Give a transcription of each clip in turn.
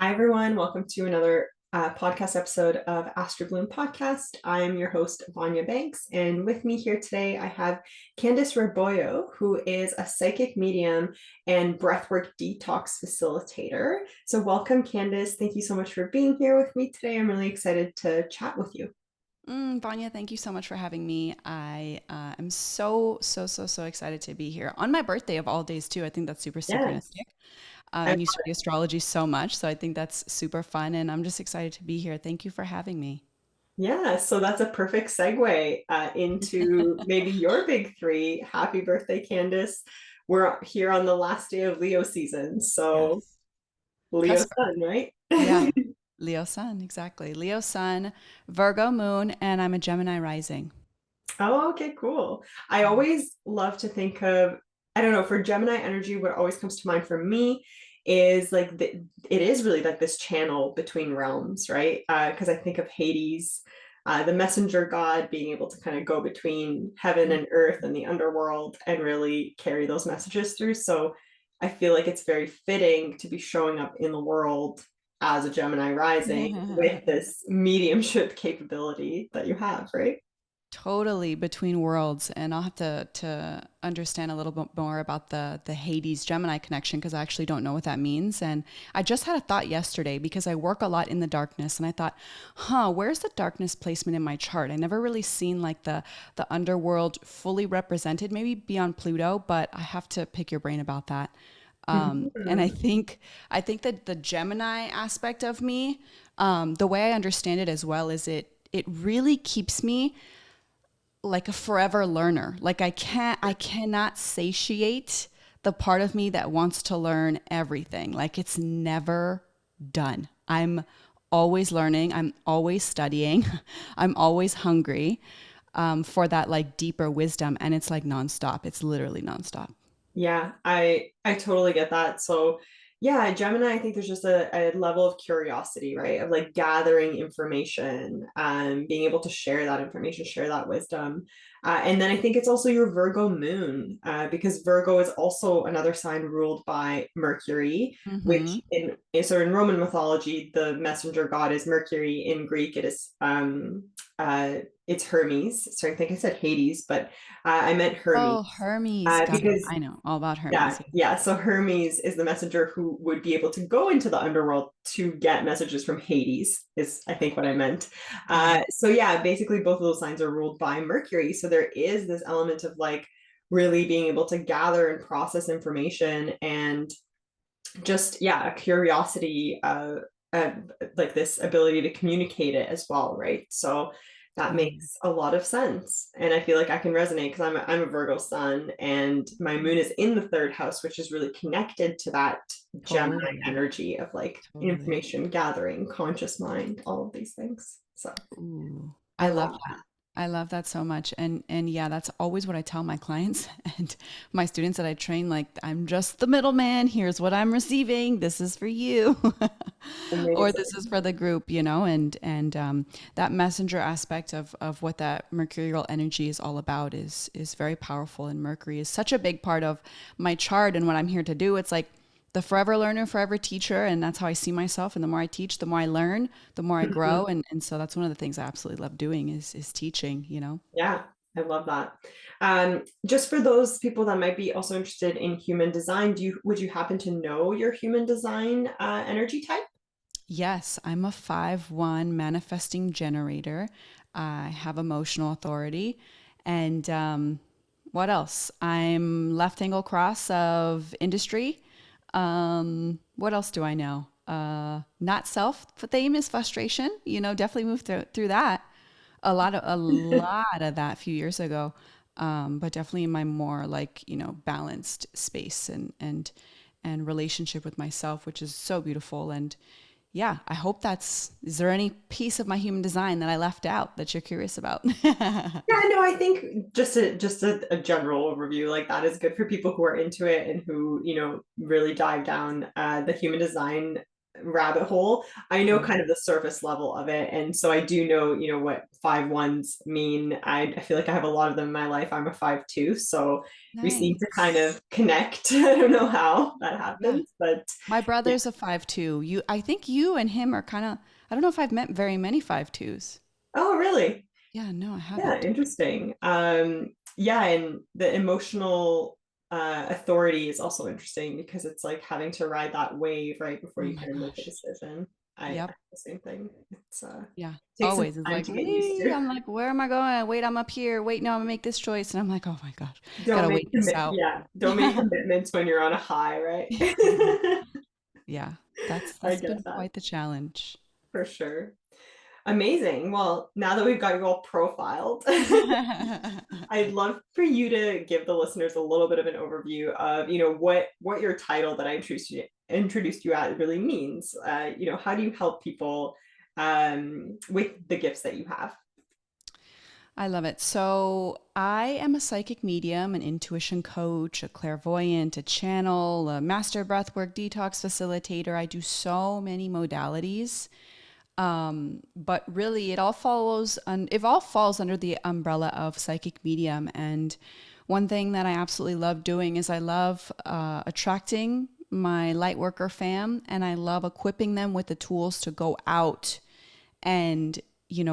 Hi, everyone. Welcome to another podcast episode of Astro Bloom Podcast. I am your host, Vanya Banks, and with me here today, I have Candice Rebollo, who is a psychic medium and breathwork detox facilitator. So welcome, Candice. Thank you so much for being here with me today. I'm really excited to chat with you. Vanya, thank you so much for having me. I am so excited to be here on my birthday of all days too. I think that's super Yes. synchronistic. I And you study astrology so much, so I think that's super fun. And I'm just excited to be here. Thank you for having me. Yeah, so that's a perfect segue into maybe your big three. Happy birthday, Candice. We're here on the last day of Leo season, so Yes, Leo cusp. sun, right? Yeah, Leo Sun, exactly. Leo Sun, Virgo Moon, and I'm a Gemini rising. Oh, okay, cool. I always love to think of, I don't know, for Gemini energy, what always comes to mind for me is like it is really like this channel between realms, right? Because I think of Hades, the messenger god being able to kind of go between heaven and earth and the underworld and really carry those messages through. So I feel like it's very fitting to be showing up in the world as a Gemini rising with this mediumship capability that you have, right? Totally between worlds, and I'll have to understand a little bit more about the Hades Gemini connection because I actually don't know what that means. And I just had a thought yesterday because I work a lot in the darkness, and I thought, where's the darkness placement in my chart? I never really seen like the underworld fully represented, maybe beyond Pluto, but I have to pick your brain about that. And Mhm. I think that the Gemini aspect of me, the way I understand it as well, is it really keeps me like a forever learner. Like I cannot satiate the part of me that wants to learn everything. Like it's never done. I'm always learning. I'm always studying. I'm always hungry for that like deeper wisdom. And it's like nonstop. It's literally nonstop. Yeah, I totally get that. So yeah, Gemini, I think there's just a level of curiosity, right? Of like gathering information, being able to share that information, share that wisdom. And then I think it's also your Virgo moon, because Virgo is also another sign ruled by Mercury, which Mm-hmm. in Roman mythology, the messenger god is Mercury. In Greek, it is it's Hermes. So I think I said Hades, but I meant Hermes. Oh, Hermes. Got it. Because I know all about yeah, Hermes. yeah. So Hermes is the messenger who would be able to go into the underworld to get messages from Hades, is I think what I meant. Got it. So yeah, basically both of those signs are ruled by Mercury. So there is this element of like really being able to gather and process information and just yeah, a curiosity, uh, like this ability to communicate it as well, right? So that Totally. makes a lot of sense, and I feel like I can resonate because I'm a Virgo sun, and my moon is in the third house, which is really connected to that Gemini Totally. energy of like Totally. information gathering, conscious mind, all of these things. So Ooh, I I love love that. I love that so much. And yeah, that's always what I tell my clients and my students that I train, like I'm just the middleman. Here's what I'm receiving. This is for you. that. Or this Amazing. is for the group, and that messenger aspect of what that mercurial energy is all about is very powerful. And Mercury is such a big part of my chart and what I'm here to do. It's like the forever learner, forever teacher. And that's how I see myself. And the more I teach, the more I learn, the more I grow. And so that's one of the things I absolutely love doing is teaching. Yeah, I love that. Just for those people that might be also interested in human design, would you happen to know your human design energy type? Yes, I'm a 5/1 manifesting generator. I have emotional authority. And what else? I'm left angle cross of industry. What else do I know? Not self, but the aim is frustration. Definitely moved through that. A lot of that a few years ago. But definitely in my more like, balanced space and relationship with myself, which is so beautiful. And yeah, I hope is there any piece of my human design that I left out that you're curious about? Yeah, no, I think just a general overview like that is good for people who are into it and who really dive down the human design rabbit hole. I know Yeah. kind of the surface level of it. And so I do know, what 5-1s mean. I feel like I have a lot of them in my life. I'm a 5-2. So we seem to kind Nice. of connect. I don't know how that Yeah. happens, but My yeah. brother's a 5'2". I think you and him are kind of, I don't know if I've met very many 5'2s. Oh, really? Yeah, no, I Yeah, haven't. interesting. Yeah, and the emotional authority is also interesting because it's like having to ride that wave right before Oh you my kind of make a gosh. decision. I Yep. have the same thing. It's Yeah. takes some Always. It's time like, to get used wait, to. I'm like, where am I going? Wait, I'm up here. Wait, no, I'm gonna make this choice. And I'm like, oh my gosh, Don't gotta make wait this commit out. Yeah, don't make commitments when you're on a high, right? Yeah. That's I that's get been that quite the challenge. for sure. Amazing. Well, now that we've got you all profiled, I'd love for you to give the listeners a little bit of an overview of, what your title that I introduced you at really means. How do you help people with the gifts that you have? I love it. So, I am a psychic medium, an intuition coach, a clairvoyant, a channel, a master breathwork detox facilitator. I do so many modalities. But really, it all falls under the umbrella of psychic medium. And one thing that I absolutely love doing is I love attracting my light worker fam, and I love equipping them with the tools to go out and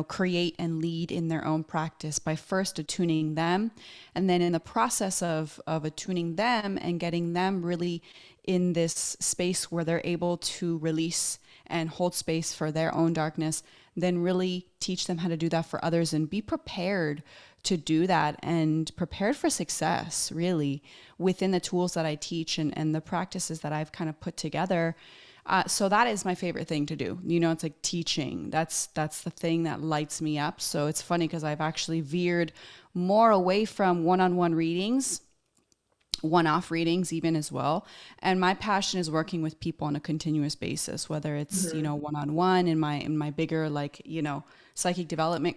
create and lead in their own practice by first attuning them, and then in the process of attuning them and getting them really in this space where they're able to release and hold space for their own darkness, then really teach them how to do that for others and be prepared to do that and prepared for success really within the tools that I teach and the practices that I've kind of put together. So that is my favorite thing to do. It's like teaching. That's the thing that lights me up. So it's funny because I've actually veered more away from one-on-one readings, one-off readings even as well. And my passion is working with people on a continuous basis, whether it's, Mhm. one-on-one in my bigger psychic development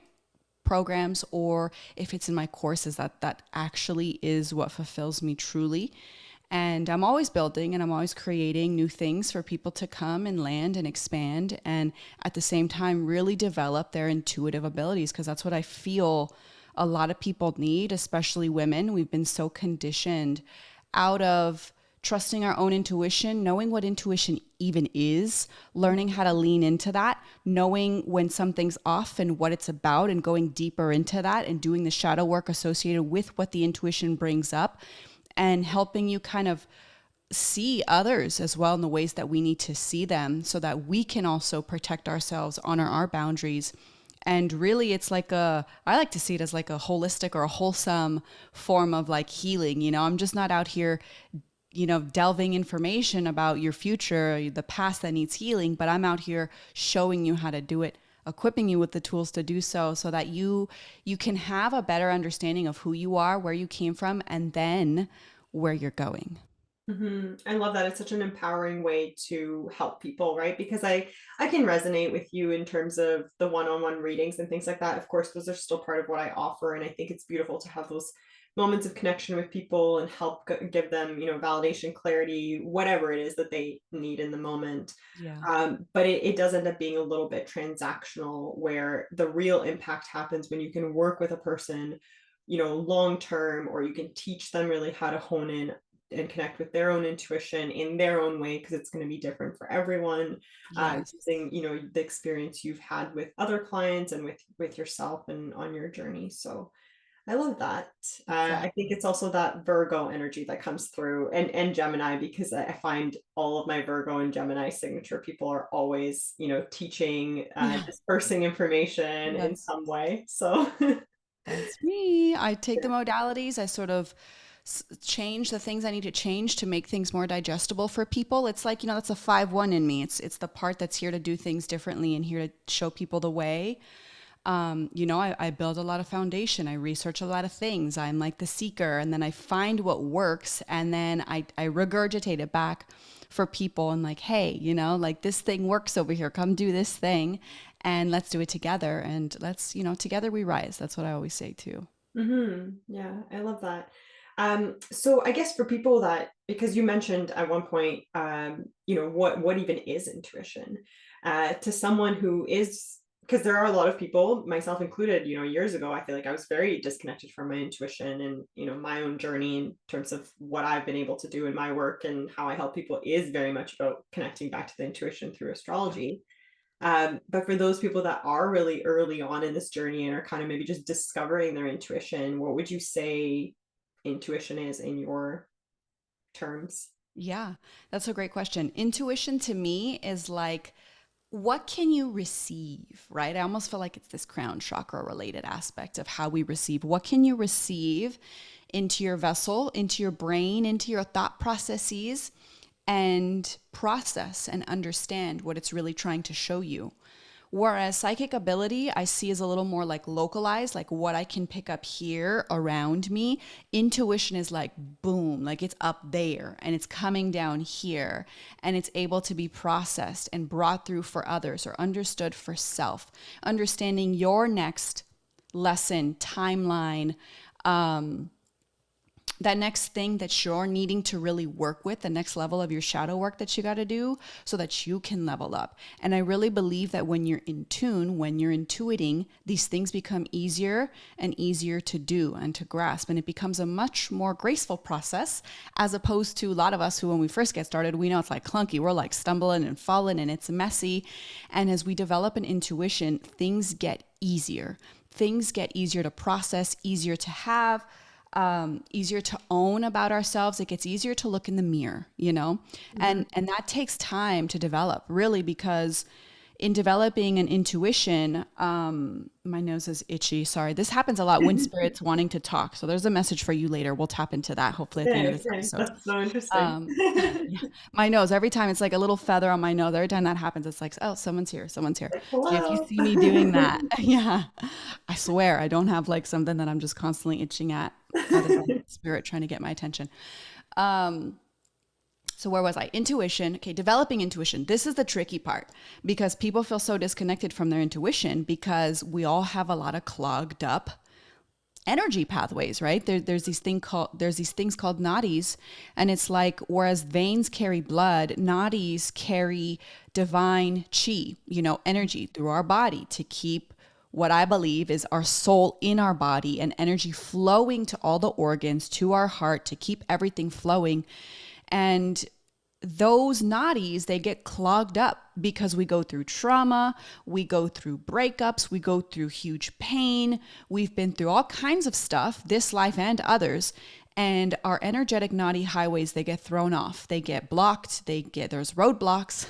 programs, or if it's in my courses, that actually is what fulfills me truly. And I'm always building and I'm always creating new things for people to come and land and expand, and at the same time really develop their intuitive abilities, because that's what I feel a lot of people need, especially women. We've been so conditioned out of trusting our own intuition, knowing what intuition even is, learning how to lean into that, knowing when something's off and what it's about, and going deeper into that and doing the shadow work associated with what the intuition brings up, and helping you kind of see others as well in the ways that we need to see them so that we can also protect ourselves, honor our boundaries. And really, I like to see it as like a holistic or a wholesome form of like healing. I'm just not out here, delving information about your future, the past that needs healing, but I'm out here showing you how to do it, equipping you with the tools to do so, so that you can have a better understanding of who you are, where you came from, and then where you're going. I love that. It's such an empowering way to help people, right? Because I can resonate with you in terms of the one-on-one readings and things like that. Of course, those are still part of what I offer, and I think it's beautiful to have those moments of connection with people and help give them, validation, clarity, whatever it is that they need in the moment. Yeah. But it does end up being a little bit transactional, where the real impact happens when you can work with a person, long term, or you can teach them really how to hone in and connect with their own intuition in their own way, because it's going to be different for everyone, Yes. using the experience you've had with other clients and with yourself and on your journey. So I love that. I think Exactly. it's also that Virgo energy that comes through, and Gemini, because I find all of my Virgo and Gemini signature people are always, teaching, Yeah. dispersing information in Yes. some way. So That's me. I take the modalities. I sort of change the things I need to change to make things more digestible for people. It's like, that's a 5-1 in me. It's the part that's here to do things differently and here to show people the way. I build a lot of foundation. I research a lot of things. I'm like the seeker, and then I find what works, and then I regurgitate it back for people and like, hey, like this thing works over here. Come do this thing and let's do it together. And let's, together we rise. That's what I always say too. Yeah, I love that. So I guess for people that, because you mentioned at one point, what even is intuition, to someone who is, because there are a lot of people, myself included, years ago, I feel like I was very disconnected from my intuition, and, my own journey in terms of what I've been able to do in my work and how I help people is very much about connecting back to the intuition through astrology. But for those people that are really early on in this journey and are kind of maybe just discovering their intuition, what would you say intuition is in your terms? Yeah, that's a great question. Intuition to me is like, what can you receive, right? I almost feel like it's this crown chakra related aspect of how we receive. What can you receive into your vessel, into your brain, into your thought processes, and process and understand what it's really trying to show you? Whereas psychic ability, I see as a little more like localized, like what I can pick up here around me. Intuition is like boom, like it's up there and it's coming down here, and it's able to be processed and brought through for others or understood for self. Understanding your next lesson, timeline, that next thing that you're needing to really work with, the next level of your shadow work that you got to do so that you can level up. And I really believe that when you're in tune, when you're intuiting, these things become easier and easier to do and to grasp. And it becomes a much more graceful process, as opposed to a lot of us who, when we first get started, we know it's like clunky. We're like stumbling and falling and it's messy. And as we develop an intuition, things get easier. Things get easier to process, easier to have, easier to own about ourselves. It gets easier to look in the mirror, Mhm. and that takes time to develop, really, because in developing an intuition, my nose is itchy. Sorry. This happens a lot when spirit's wanting to talk. So there's a message for you later. We'll tap into that hopefully at the end of Okay, this okay. episode. That's so interesting. Um, yeah, my nose, every time it's like a little feather on my nose. Every time that happens, it's like, oh, someone's here, someone's here. Like, So if you hello. see me doing that, yeah, I swear I don't have like something that I'm just constantly itching at, other than spirit trying to get my attention. Um, so where was I? Intuition. Okay, developing intuition. This is the tricky part because people feel so disconnected from their intuition because we all have a lot of clogged up energy pathways, right? There's these things called nadis, and it's like whereas veins carry blood, nadis carry divine chi, energy through our body to keep what I believe is our soul in our body and energy flowing to all the organs, to our heart, to keep everything flowing. And those nadis, they get clogged up because we go through trauma, we go through breakups, we go through huge pain, we've been through all kinds of stuff, this life and others, and our energetic nadi highways, they get thrown off, they get blocked, there's roadblocks,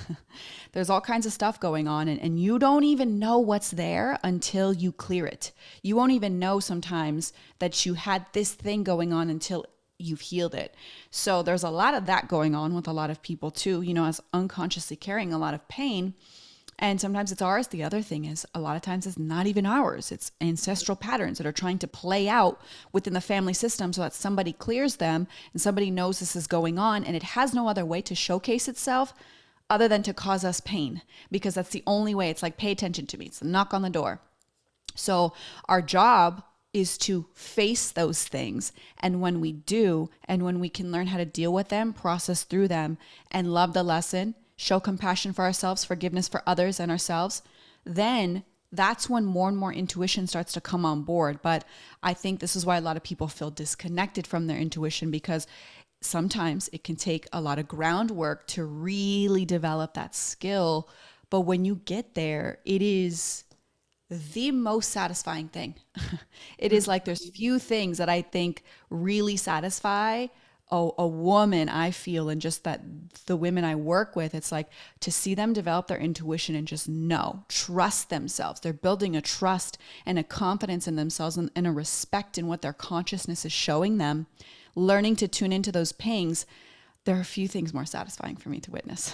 there's all kinds of stuff going on, and you don't even know what's there until you clear it. You won't even know sometimes that you had this thing going on until you've healed it. So there's a lot of that going on with a lot of people too, as unconsciously carrying a lot of pain. And sometimes it's ours. The other thing is a lot of times it's not even ours. It's ancestral patterns that are trying to play out within the family system so that somebody clears them and somebody knows this is going on, and it has no other way to showcase itself other than to cause us pain, because that's the only way. It's like, pay attention to me. It's a knock on the door. So our job is to face those things. And when we do, and when we can learn how to deal with them, process through them, and love the lesson, show compassion for ourselves, forgiveness for others and ourselves, then that's when more and more intuition starts to come on board. But I think this is why a lot of people feel disconnected from their intuition, because sometimes it can take a lot of groundwork to really develop that skill. But when you get there, it is the most satisfying thing. It is like there's few things that I think really satisfy a woman, I feel, and just that the women I work with, it's like to see them develop their intuition and just trust themselves. They're building a trust and a confidence in themselves, and a respect in what their consciousness is showing them, learning to tune into those pings. There are a few things more satisfying for me to witness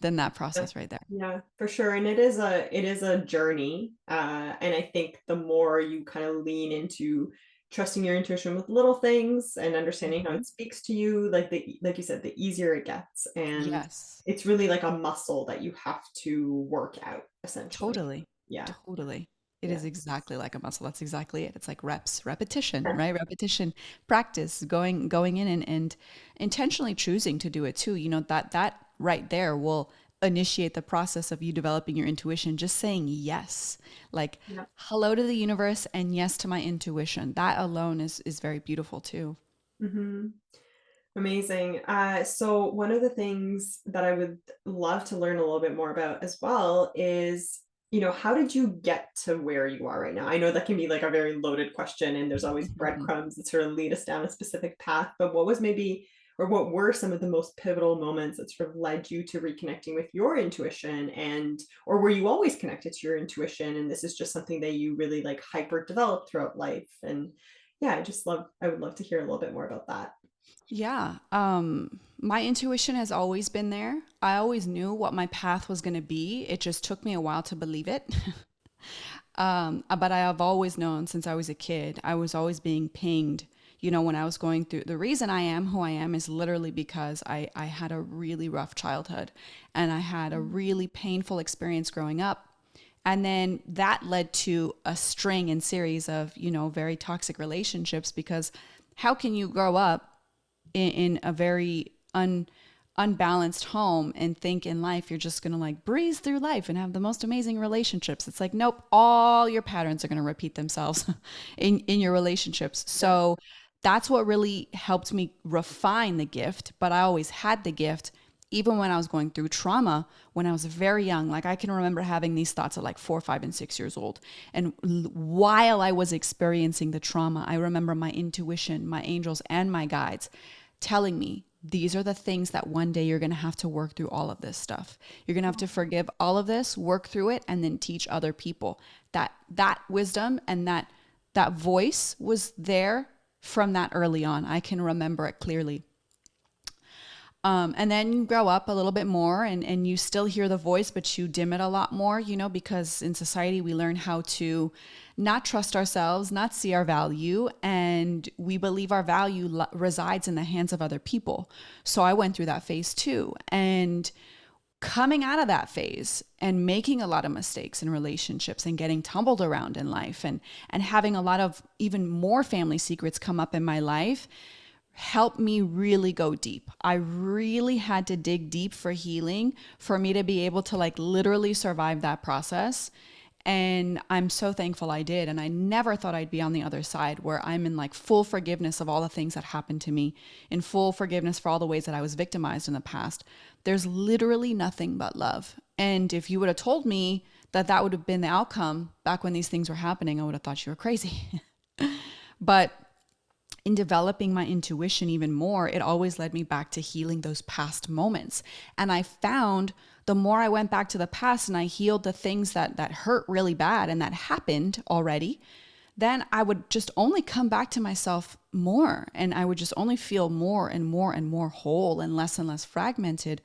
than that Yeah, process right there. yeah, for sure. And it is a journey. And I think the more you kind of lean into trusting your intuition with little things and understanding how Mhm. it speaks to you, like you said, the easier it gets. And Yes. it's really like a muscle that you have to work out, essentially. Totally. Yeah. Totally. It is Yeah. exactly like a muscle. That's exactly it. It's like reps, repetition, right? Repetition, practice, going in and intentionally choosing to do it too. You know, that right there will initiate the process of you developing your intuition, just saying yes. Like Yeah. hello to the universe and yes to my intuition. That alone is very beautiful too. Hmm. Amazing. So one of the things that I would love to learn a little bit more about as well is, how did you get to where you are right now? I know that can be like a very loaded question, and there's always breadcrumbs that sort of lead us down a specific path, but what was maybe, or what were some of the most pivotal moments that sort of led you to reconnecting with your intuition, and, or were you always connected to your intuition and this is just something that you really like hyper developed throughout life? And yeah, I would love to hear a little bit more about that. Yeah. My intuition has always been there. I always knew what my path was going to be. It just took me a while to believe it. But I have always known since I was a kid, I was always being pinged. You know, when I was going through, the reason I am who I am is literally because I had a really rough childhood and I had a really painful experience growing up. And then that led to a string and series of, very toxic relationships because how can you grow up in a very unbalanced home and think in life you're just going to like breeze through life and have the most amazing relationships? It's like, nope, all your patterns are going to repeat themselves in your relationships. Yeah. So that's what really helped me refine the gift. But I always had the gift even when I was going through trauma when I was very young. Like I can remember having these thoughts at like 4, 5, and 6 years old. And while I was experiencing the trauma, I remember my intuition, my angels, and my guides telling me these are the things that one day you're going to have to work through all of this stuff. You're going to have to forgive all of this, work through it, and then teach other people. That wisdom and that voice was there from that early on. I can remember it clearly. And then you grow up a little bit more and you still hear the voice, but you dim it a lot more, because in society we learn how to not trust ourselves, not see our value, and we believe our value resides in the hands of other people. So I went through that phase too. And coming out of that phase and making a lot of mistakes in relationships and getting tumbled around in life and having a lot of even more family secrets come up in my life helped me really go deep. I really had to dig deep for healing for me to be able to like literally survive that process. And I'm so thankful I did. And I never thought I'd be on the other side where I'm in like full forgiveness of all the things that happened to me, in full forgiveness for all the ways that I was victimized in the past. There's literally nothing but love. And if you would have told me that that would have been the outcome back when these things were happening, I would have thought you were crazy. But in developing my intuition even more, it always led me back to healing those past moments. And I found the more I went back to the past and I healed the things that hurt really bad and that happened already, then I would just only come back to myself more. And I would just only feel more and more and more whole and less fragmented.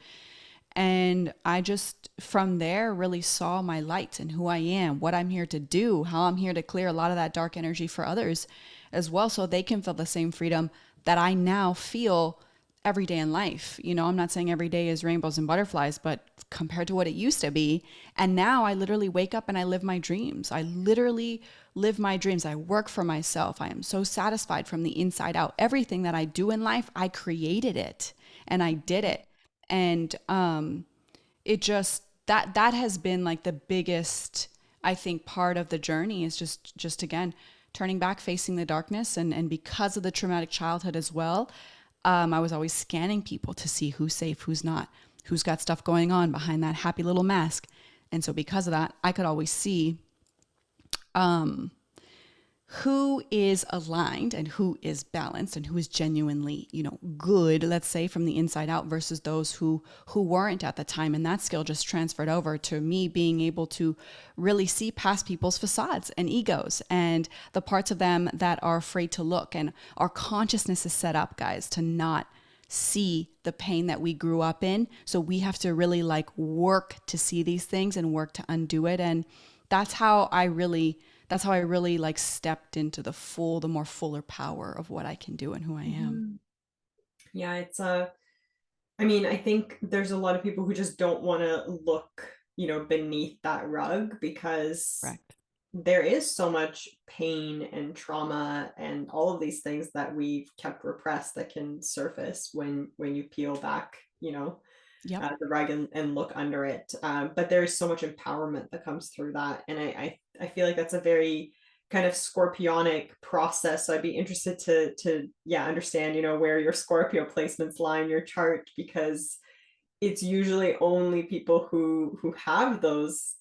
And I just, from there, really saw my light and who I am, what I'm here to do, how I'm here to clear a lot of that dark energy for others as well, so they can feel the same freedom that I now feel every day in life. I'm not saying every day is rainbows and butterflies, but compared to what it used to be. And now I literally wake up and I live my dreams. I literally live my dreams. I work for myself. I am so satisfied from the inside out. Everything that I do in life, I created it and I did it. And it just that has been like the biggest, I think, part of the journey is just again turning back, facing the darkness. And because of the traumatic childhood as well, I was always scanning people to see who's safe, who's not, who's got stuff going on behind that happy little mask. And so because of that, I could always see who is aligned and who is balanced and who is genuinely, good, let's say, from the inside out, versus those who weren't at the time. And that skill just transferred over to me being able to really see past people's facades and egos and the parts of them that are afraid to look. And our consciousness is set up, guys, to not see the pain that we grew up in. So we have to really like work to see these things and work to undo it. And that's how I really like stepped into the more fuller power of what I can do and who I am. Mhm. Yeah, it's I mean, I think there's a lot of people who just don't want to look, beneath that rug because Correct. there is so much pain and trauma and all of these things that we've kept repressed that can surface when you peel back, Yep. the rug and look under it. But there's so much empowerment that comes through that. And I feel like that's a very kind of scorpionic process. So I'd be interested to understand, where your Scorpio placements lie in your chart, because it's usually only people who have those,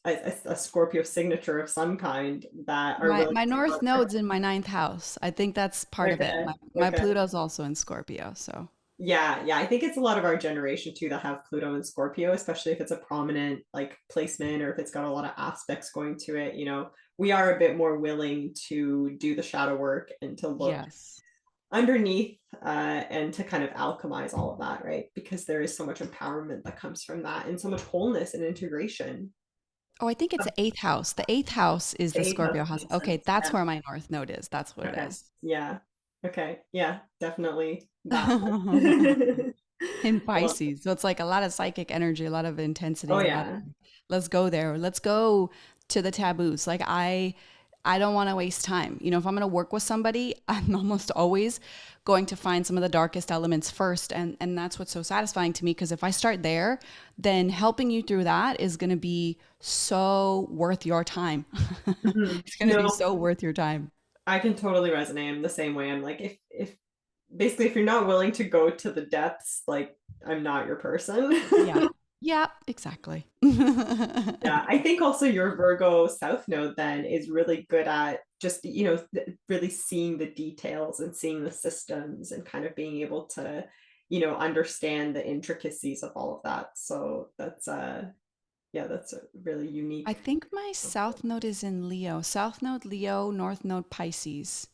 a Scorpio signature of some kind that are willing My to go North there. Node's in my ninth house. I think that's part of it. Okay. My Okay. Pluto's also in Scorpio, so. Yeah. I think it's a lot of our generation too that have Pluto and Scorpio, especially if it's a prominent like placement or if it's got a lot of aspects going to it. We are a bit more willing to do the shadow work and to look Yes. underneath, and to kind of alchemize all of that, right? Because there is so much empowerment that comes from that and so much wholeness and integration. Oh, I think it's the eighth house. The eighth house is The the eighth house Scorpio house. makes Okay, sense. that's Yeah. where my North Node is. That's what it Okay. is. Yeah. Okay. Yeah. Definitely that. In Well, Pisces. So it's like a lot of psychic energy, a lot of intensity, oh a lot of yeah. let's go there. Let's go to the taboos. Like I don't want to waste time. If I'm going to work with somebody, I'm almost always going to find some of the darkest elements first, and that's what's so satisfying to me, because if I start there, then helping you through that is going to be so worth your time. Mhm. It's going to be No, so worth your time. I can totally resonate. I'm the same way. I'm like, if basically if you're not willing to go to the depths, like I'm not your person. Yeah. Yeah, exactly. Yeah, I think also your Virgo South Node then is really good at just, really seeing the details and seeing the systems and kind of being able to, understand the intricacies of all of that. So that's a really I unique. think my South Node is in Leo. South Node Leo, North Node Pisces.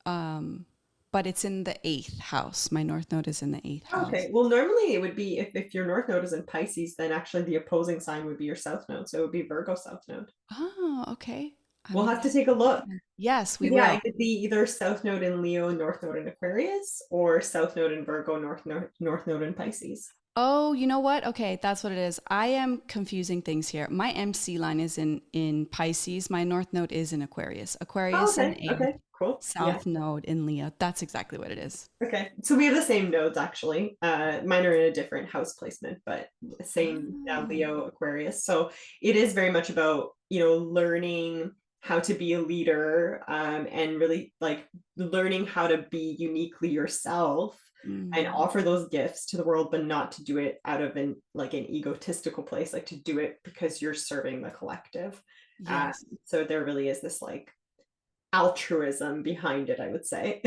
Um, but it's in the eighth house. My North Node is in the eighth house. Okay. Well, normally it would be if your North Node is in Pisces, then actually the opposing sign would be your South Node. So it would be Virgo South Node. Oh, okay. I'm We'll gonna have to have take a to look look. at that. Yes, we Yeah, will. it could be either South Node in Leo, North Node in Aquarius, or South Node in Virgo, North Node in Pisces. Oh, you know what? Okay, that's what it is. I am confusing things here. My MC line is in Pisces. My North Node is in Aquarius. Oh, Aquarius in okay. the eighth. Okay. Cool. Yeah. South Node in Leo. That's exactly what it is. Okay. So we have the same nodes actually. Mine are in a different house placement, but same, yeah, Ah, Leo, Aquarius. So it is very much about, learning how to be a leader, and really like learning how to be uniquely yourself and mm, offer those gifts to the world, but not to do it out of an egotistical place, like to do it because you're serving the collective. Uh, yes. so there really is this like altruism behind it, I would say.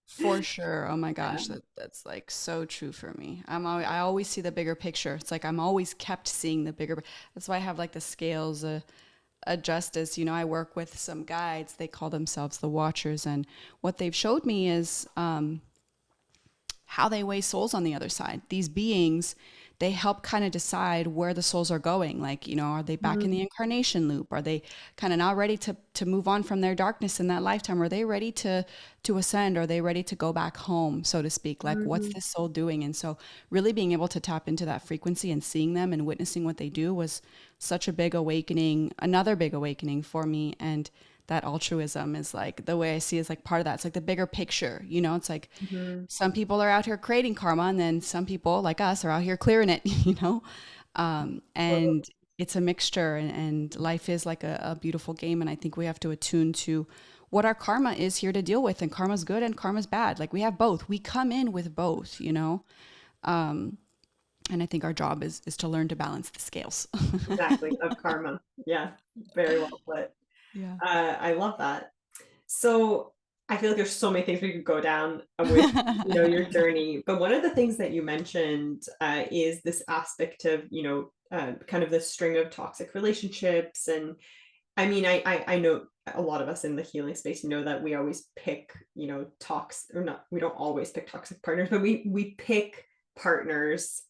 For sure. Oh my Yeah. gosh, that's like so true for me. I always see the bigger picture. It's like I'm always kept seeing the bigger. That's why I have like the scales adjust as, I work with some guides. They call themselves the Watchers, and what they've showed me is how they weigh souls on the other side. These beings, they help kind of decide where the souls are going. Like, are they back in the Mhm. incarnation loop? Are they kind of not ready to move on from their darkness in that lifetime? Are they ready to ascend? Are they ready to go back home, so to speak? Like, what's Mhm. this soul doing? And so really being able to tap into that frequency and seeing them and witnessing what they do was such a big awakening, another big awakening for me. And that altruism is like the way I see it is like part of that. It's like the bigger picture, it's like Mhm. some people are out here creating karma, and then some people like us are out here clearing it, Totally. and it's a mixture, and life is like a beautiful game. And I think we have to attune to what our karma is here to deal with, and karma's good and karma's bad. Like we have both. We come in with both, and I think our job is to learn to balance the scales. Exactly. Of karma. Yeah. Very well put. Yeah. I love that. So I feel like there's so many things we could go down with, your journey. But one of the things that you mentioned, is this aspect of, kind of the string of toxic relationships. And I mean, I know a lot of us in the healing space know that we always pick, toxic or not, we don't always pick toxic partners, but we pick partners,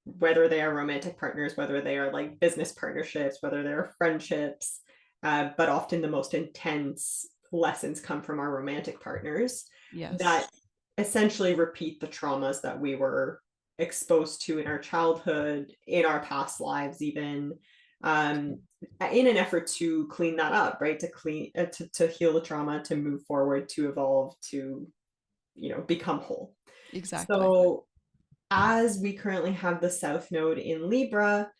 whether they are romantic partners, whether they are like business partnerships, whether they're friendships. But often the most intense lessons come from our romantic partners Yes. that essentially repeat the traumas that we were exposed to in our childhood, in our past lives, even. in an effort to clean that up, right? To heal the trauma, to move forward, to evolve, to, become whole. Exactly. So as we currently have the South Node in Libra,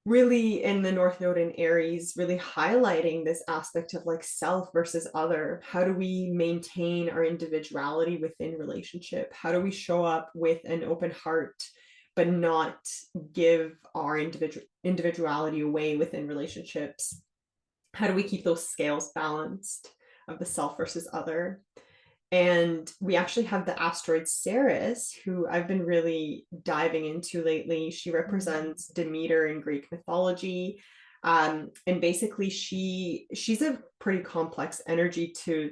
really in the North Node in Aries, really highlighting this aspect of like self versus other. How do we maintain our individuality within relationship? How do we show up with an open heart, but not give our individuality away within relationships? How do we keep those scales balanced of the self versus other? And we actually have the asteroid Ceres, who I've been really diving into lately. She represents Demeter in Greek mythology. And basically she's a pretty complex energy to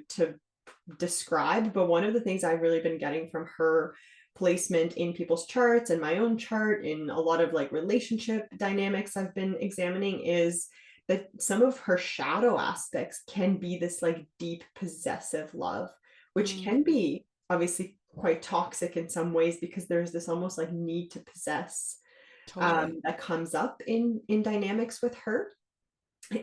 describe. But one of the things I've really been getting from her placement in people's charts and my own chart, in a lot of like relationship dynamics I've been examining, is that some of her shadow aspects can be this like deep possessive love, which Mm, can be obviously quite toxic in some ways, because there's this almost like need to possess totally. that comes up in dynamics with her.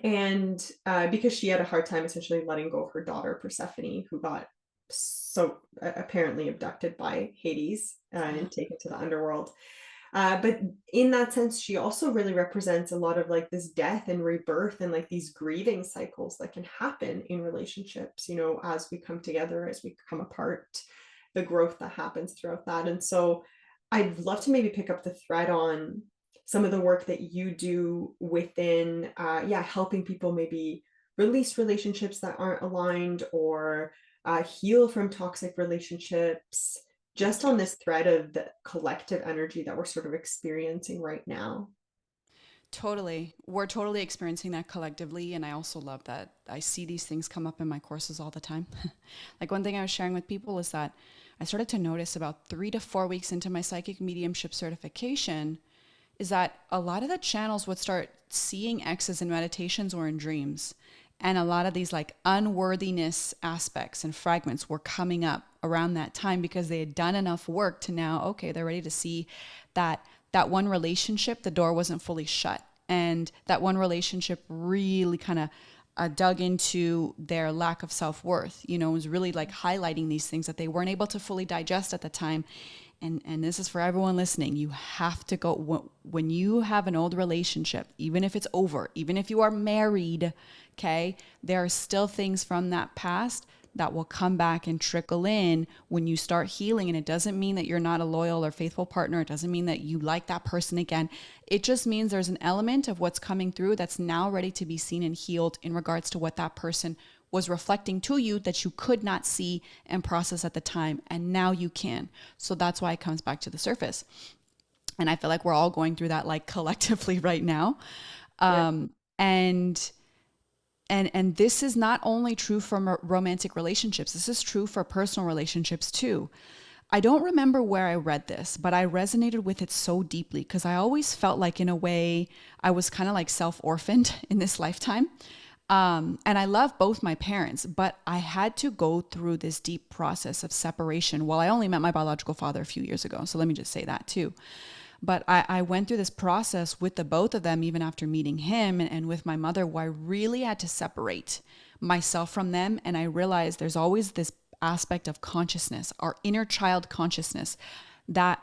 And because she had a hard time essentially letting go of her daughter Persephone, who got so apparently abducted by Hades Yeah. and taken to the underworld. But in that sense, she also really represents a lot of like this death and rebirth and like these grieving cycles that can happen in relationships, as we come together, as we come apart, the growth that happens throughout that. And so I'd love to maybe pick up the thread on some of the work that you do within, helping people maybe release relationships that aren't aligned, or heal from toxic relationships, just on this thread of the collective energy that we're sort of experiencing right now. Totally. We're totally experiencing that collectively. And I also love that I see these things come up in my courses all the time. Like one thing I was sharing with people is that I started to notice about 3 to 4 weeks into my psychic mediumship certification is that a lot of the channels would start seeing X's in meditations or in dreams. And a lot of these like unworthiness aspects and fragments were coming up around that time because they had done enough work to now, okay, they're ready to see that that one relationship, the door wasn't fully shut. And that one relationship really kind of dug into their lack of self-worth, was really like highlighting these things that they weren't able to fully digest at the time. And this is for everyone listening. You have to go when you have an old relationship, even if it's over, even if you are married, okay, there are still things from that past that will come back and trickle in when you start healing. And it doesn't mean that you're not a loyal or faithful partner. It doesn't mean that you like that person again. It just means there's an element of what's coming through that's now ready to be seen and healed in regards to what that person was reflecting to you that you could not see and process at the time. And now you can. So that's why it comes back to the surface. And I feel like we're all going through that like collectively right now. Yeah. And and this is not only true for romantic relationships. This is true for personal relationships too. I don't remember where I read this, but I resonated with it so deeply because I always felt like, in a way, I was kind of like self-orphaned in this lifetime. And I love both my parents, but I had to go through this deep process of separation. Well, I only met my biological father a few years ago, so let me just say that too. But I went through this process with the both of them, even after meeting him, and with my mother, where I really had to separate myself from them. And I realized there's always this aspect of consciousness, our inner child consciousness, that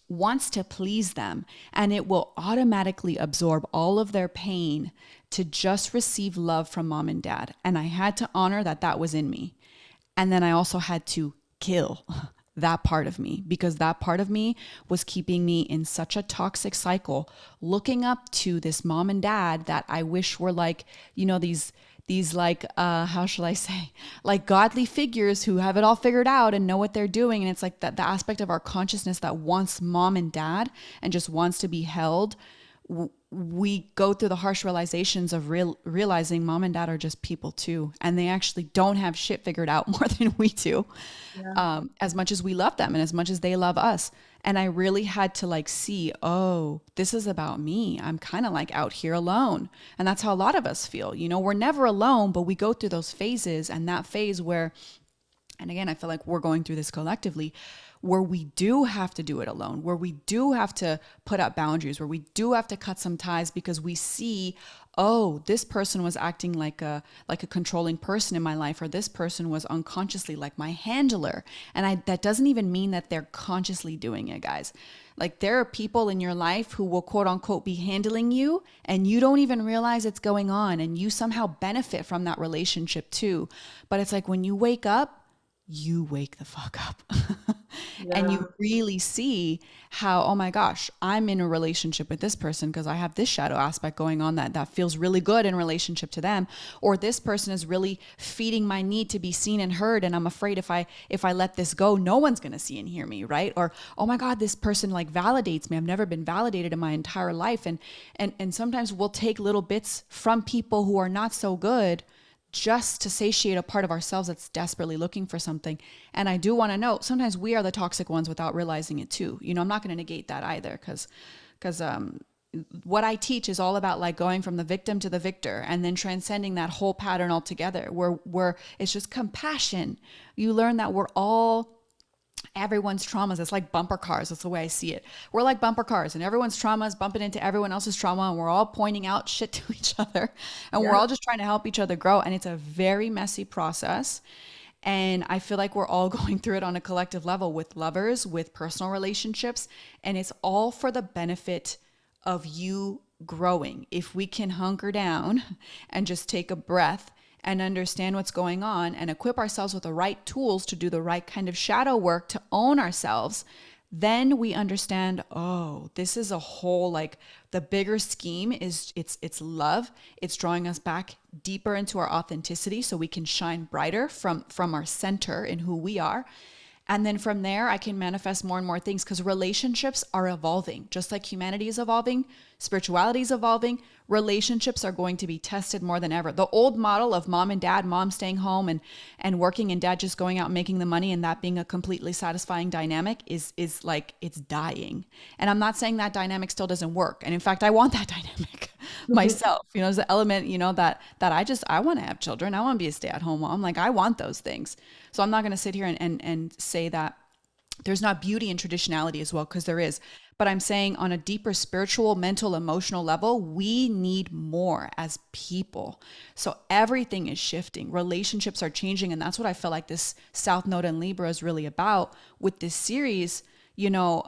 wants to please them, and it will automatically absorb all of their pain to just receive love from mom and dad. And I had to honor that that was in me. And then I also had to kill that part of me, because that part of me was keeping me in such a toxic cycle, looking up to this mom and dad that I wish were like, these like, how shall I say, like godly figures who have it all figured out and know what they're doing. And it's like that the aspect of our consciousness that wants mom and dad and just wants to be held. We go through the harsh realizations of realizing mom and dad are just people too. And they actually don't have shit figured out more than we do, Yeah. as much as we love them and as much as they love us. And I really had to like see, oh, this is about me. I'm kind of like out here alone. And that's how a lot of us feel. We're never alone, but we go through those phases. And that phase where, and again, I feel like we're going through this collectively, where we do have to do it alone, where we do have to put up boundaries, where we do have to cut some ties because we see, oh, this person was acting like a controlling person in my life, or this person was unconsciously like my handler. And that doesn't even mean that they're consciously doing it, guys. Like, there are people in your life who will quote unquote be handling you and you don't even realize it's going on, and you somehow benefit from that relationship too. But it's like when you wake up, you wake the fuck up. And Yeah. you really see how, oh my gosh, I'm in a relationship with this person because I have this shadow aspect going on that feels really good in relationship to them. Or this person is really feeding my need to be seen and heard, and I'm afraid if I let this go, no one's going to see and hear me, right? Or, oh my God, this person like validates me. I've never been validated in my entire life. And sometimes we'll take little bits from people who are not so good just to satiate a part of ourselves that's desperately looking for something. And I do want to note, sometimes we are the toxic ones without realizing it too. You know, I'm not going to negate that either, because what I teach is all about like going from the victim to the victor and then transcending that whole pattern altogether, where it's just compassion. You learn that we're all everyone's traumas. It's like bumper cars. That's the way I see it. We're like bumper cars, and everyone's trauma is bumping into everyone else's trauma, and we're all pointing out shit to each other, and we're Yeah. all just trying to help each other grow. And it's a very messy process. And I feel like we're all going through it on a collective level with lovers, with personal relationships, and it's all for the benefit of you growing. If we can hunker down and just take a breath and understand what's going on and equip ourselves with the right tools to do the right kind of shadow work to own ourselves, then we understand, oh, this is a whole, like, the bigger scheme is it's love. It's drawing us back deeper into our authenticity so we can shine brighter from our center in who we are. And then from there, I can manifest more and more things, because relationships are evolving. Just like humanity is evolving, spirituality is evolving, relationships are going to be tested more than ever. The old model of mom and dad, mom staying home and working, and dad just going out and making the money, and that being a completely satisfying dynamic is like, it's dying. And I'm not saying that dynamic still doesn't work. And in fact, I want that dynamic myself. You know, there's an element, you know, that I want to have children. I want to be a stay-at-home mom. Like, I want those things. So I'm not going to sit here and say that there's not beauty in traditionality as well, because there is. But I'm saying on a deeper spiritual, mental, emotional level, we need more as people. So everything is shifting. Relationships are changing. And that's what I feel like this South Node in Libra is really about with this series. You know,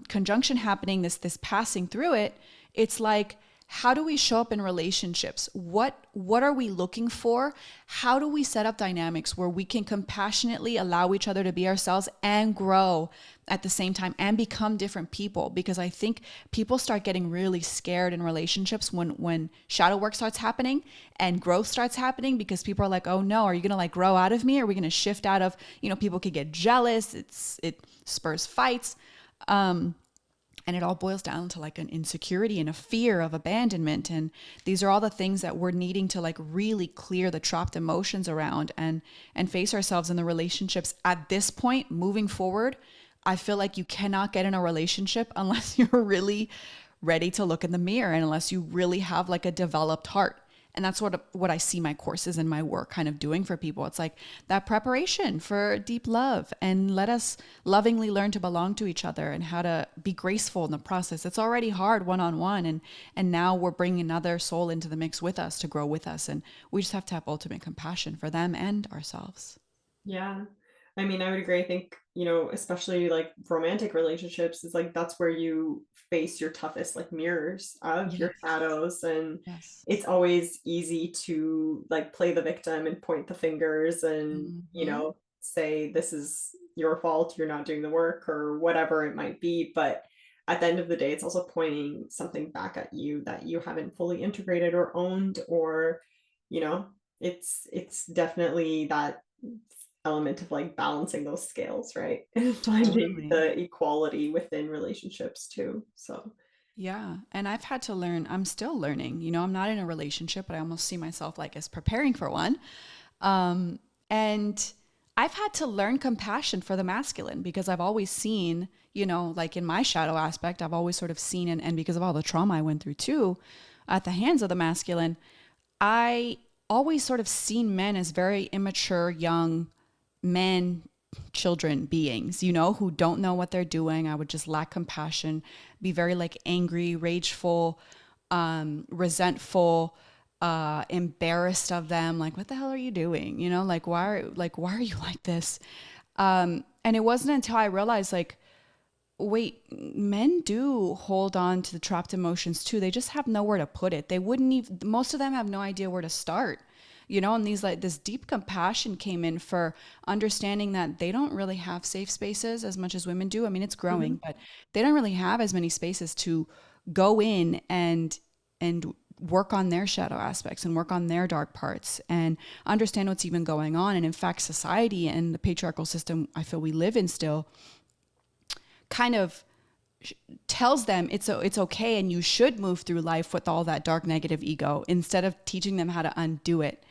conjunction happening, this passing through it. It's like, how do we show up in relationships? What are we looking for? How do we set up dynamics where we can compassionately allow each other to be ourselves and grow at the same time and become different people? Because I think people start getting really scared in relationships when shadow work starts happening and growth starts happening, because people are like, oh no, are you going to like grow out of me? Are we going to shift out of, you know, people could get jealous. It spurs fights. And it all boils down to like an insecurity and a fear of abandonment. And these are all the things that we're needing to like really clear the trapped emotions around and face ourselves in the relationships. At this point, moving forward, I feel like you cannot get in a relationship unless you're really ready to look in the mirror, and unless you really have like a developed heart. And that's what I see my courses and my work kind of doing for people. It's like that preparation for deep love, and let us lovingly learn to belong to each other and how to be graceful in the process. It's already hard one-on-one, and now we're bringing another soul into the mix with us to grow with us. And we just have to have ultimate compassion for them and ourselves. Yeah. I mean, I would agree. I think, you know, especially like romantic relationships is like, that's where you face your toughest like mirrors of your Yes. shadows. And Yes. it's always easy to like play the victim and point the fingers and, you Mm-hmm. know, say, this is your fault, you're not doing the work or whatever it might be. But at the end of the day, it's also pointing something back at you that you haven't fully integrated or owned, or, you know, it's definitely that element of like balancing those scales, right? And finding Totally. the equality within relationships too. So Yeah. And I've had to learn, I'm still learning. You know, I'm not in a relationship, but I almost see myself like as preparing for one. Um, and I've had to learn compassion for the masculine, because I've always seen, you know, like in my shadow aspect, I've always sort of seen, and because of all the trauma I went through too, at the hands of the masculine, I always sort of seen men as very immature, young men children beings, you know, who don't know what they're doing. I would just lack compassion, be very like angry, rageful, resentful, embarrassed of them. Like, what the hell are you doing? You know, why are you like this? And it wasn't until I realized like, wait, men do hold on to the trapped emotions too. They just have nowhere to put it. They wouldn't even, most of them have no idea where to start. You know, and these like this deep compassion came in for understanding that they don't really have safe spaces as much as women do. I mean, it's Mhm. growing, but they don't really have as many spaces to go in and work on their shadow aspects and work on their dark parts and understand what's even going on. And in fact, society and the patriarchal system I feel we live in still kind of tells them it's okay and you should move through life with all that dark negative ego instead of teaching them how to undo it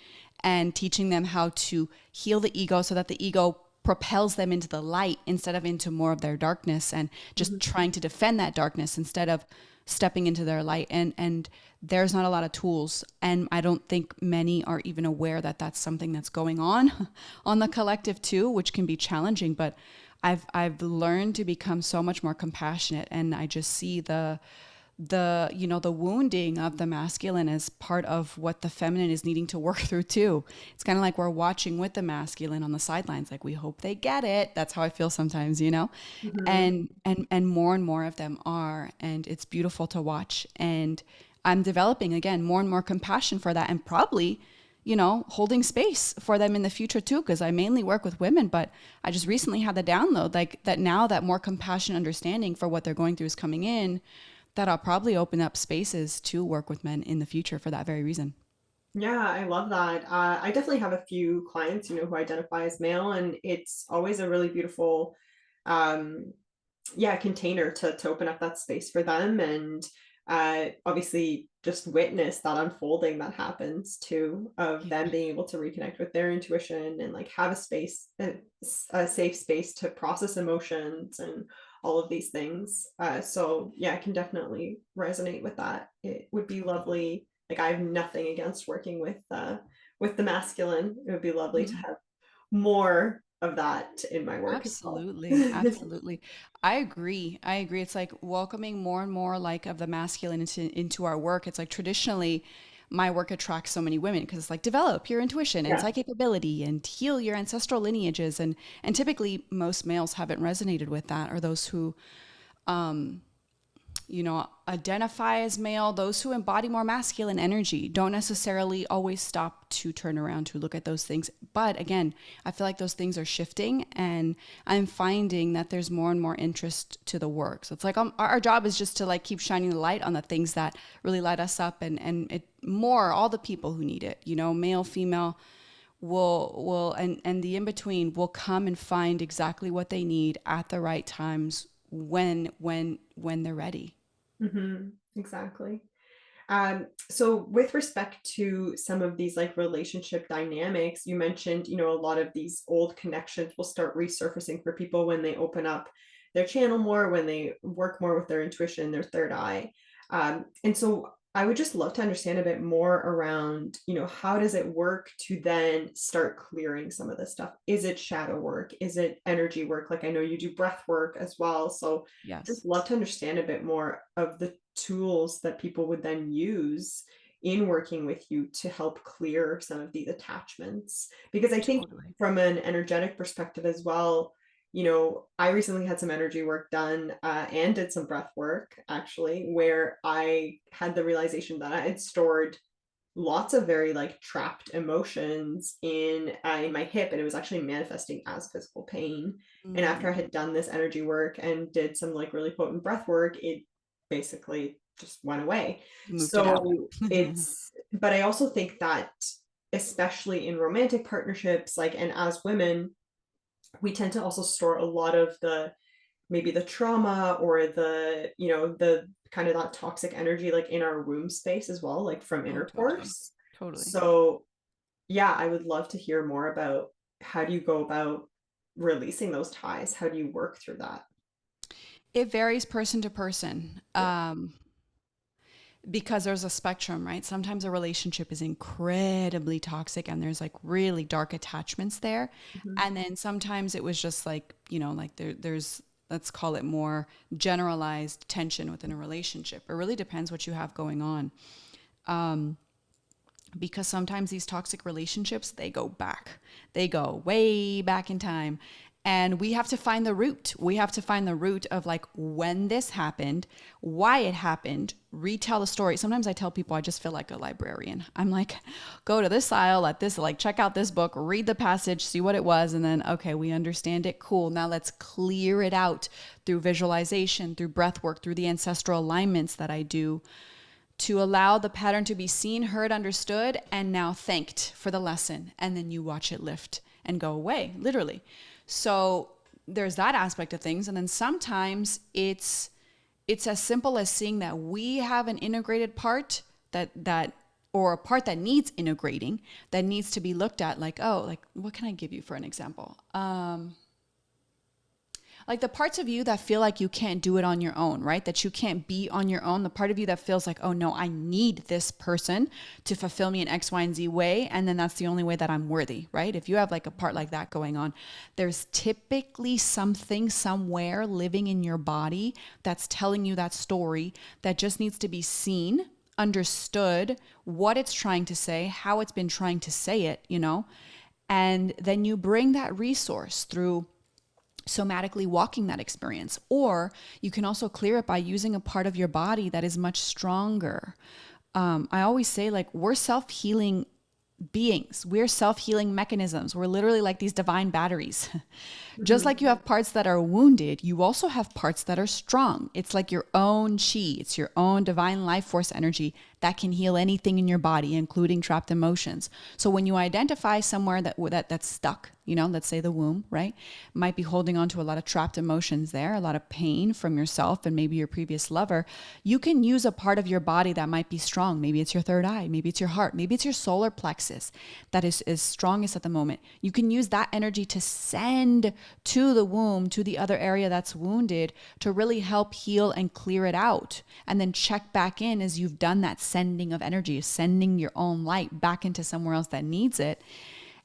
and teaching them how to heal the ego so that the ego propels them into the light instead of into more of their darkness and just Mhm. trying to defend that darkness instead of stepping into their light. And there's not a lot of tools, and I don't think many are even aware that that's something that's going on on the collective too, which can be challenging. But I've learned to become so much more compassionate, and I just see the you know the wounding of the masculine as part of what the feminine is needing to work through too. It's kind of like we're watching with the masculine on the sidelines, like we hope they get it. That's how I feel sometimes, you know. Mhm. And more and more of them are, and it's beautiful to watch. And I'm developing again more and more compassion for that, and probably, you know, holding space for them in the future too, because I mainly work with women. But I just recently had the download like that now that more compassion understanding for what they're going through is coming in, that I'll probably open up spaces to work with men in the future for that very reason. Yeah, I love that. I definitely have a few clients, who identify as male, and it's always a really beautiful, um, yeah, container to open up that space for them, and obviously just witness that unfolding that happens too, of them being able to reconnect with their intuition and like have a space, a safe space to process emotions and all of these things. So yeah, I can definitely resonate with that. It would be lovely. Like I have nothing against working with the masculine. It would be lovely to Mhm. have more of that in my work as well. Absolutely. Absolutely. I agree. I agree. It's like welcoming more and more like of the masculine into our work. It's like traditionally my work attracts so many women because it's like develop your intuition and Yeah. psychic ability and heal your ancestral lineages. And typically most males haven't resonated with that, or those who you know, identify as male, those who embody more masculine energy don't necessarily always stop to turn around to look at those things. But again, I feel like those things are shifting, and I'm finding that there's more and more interest to the work. So it's like our job is just to like keep shining the light on the things that really light us up, and it more all the people who need it, you know, male, female, will and the in between will come and find exactly what they need at the right times when they're ready. Exactly. So with respect to some of these like relationship dynamics, you mentioned, a lot of these old connections will start resurfacing for people when they open up their channel more, when they work more with their intuition, their third eye. And so I would just love to understand a bit more around, how does it work to then start clearing some of this stuff? Is it shadow work? Is it energy work? Like I know you do breath work as well. So just Yes. love to understand a bit more of the tools that people would then use in working with you to help clear some of these attachments. Because I think Totally. from an energetic perspective as well, I recently had some energy work done and did some breath work actually, where I had the realization that I had stored lots of very like trapped emotions in my hip, and it was actually manifesting as physical pain. And after I Mm, had done this energy work and did some like really potent breath work, it basically just went away. you moved it out. So but I also think that especially in romantic partnerships, like, and as women, we tend to also store a lot of the maybe the trauma or the kind of that toxic energy like in our womb space as well, like from Oh, totally. intercourse. Totally. So yeah, I would love to hear more about how do you go about releasing those ties? How do you work through that? It varies person to person. Yeah. because there's a spectrum, right? Sometimes a relationship is incredibly toxic and there's like really dark attachments there. Mhm. And then sometimes it was just like, you know, like there's, let's call it more generalized tension within a relationship. It really depends what you have going on. Because sometimes these toxic relationships, they go back, they go way back in time, and we have to find the root. We have to find the root of like when this happened, why it happened, retell the story. Sometimes I tell people I just feel like a librarian. I'm like, go to this aisle at this, like check out this book, read the passage, see what it was, and then okay, we understand it, cool, now let's clear it out through visualization, through breath work, through the ancestral alignments that I do, to allow the pattern to be seen, heard, understood, and now thanked for the lesson. And then you watch it lift and go away, literally. So there's that aspect of things. And then sometimes it's as simple as seeing that we have an integrated part that or a part that needs integrating, that needs to be looked at, like, oh, like what can I give you for an example? Like the parts of you that feel like you can't do it on your own, right? That you can't be on your own. The part of you that feels like, oh no, I need this person to fulfill me in X, Y, and Z way. And then that's the only way that I'm worthy, right? If you have like a part like that going on, there's typically something somewhere living in your body that's telling you that story that just needs to be seen, understood, what it's trying to say, how it's been trying to say it, you know? And then you bring that resource through somatically walking that experience. Or you can also clear it by using a part of your body that is much stronger. I always say, like, we're self-healing beings. We're self-healing mechanisms. We're literally like these divine batteries. Just Mhm. like you have parts that are wounded, you also have parts that are strong. It's like your own chi. It's your own divine life force energy that can heal anything in your body, including trapped emotions. So when you identify somewhere that's stuck, you know, let's say the womb, right? Might be holding on to a lot of trapped emotions there, a lot of pain from yourself and maybe your previous lover. You can use a part of your body that might be strong. Maybe it's your third eye, maybe it's your heart, maybe it's your solar plexus that is strongest at the moment. You can use that energy to send to the womb, to the other area that's wounded, to really help heal and clear it out. And then check back in as you've done that sending of energy, sending your own light back into somewhere else that needs it.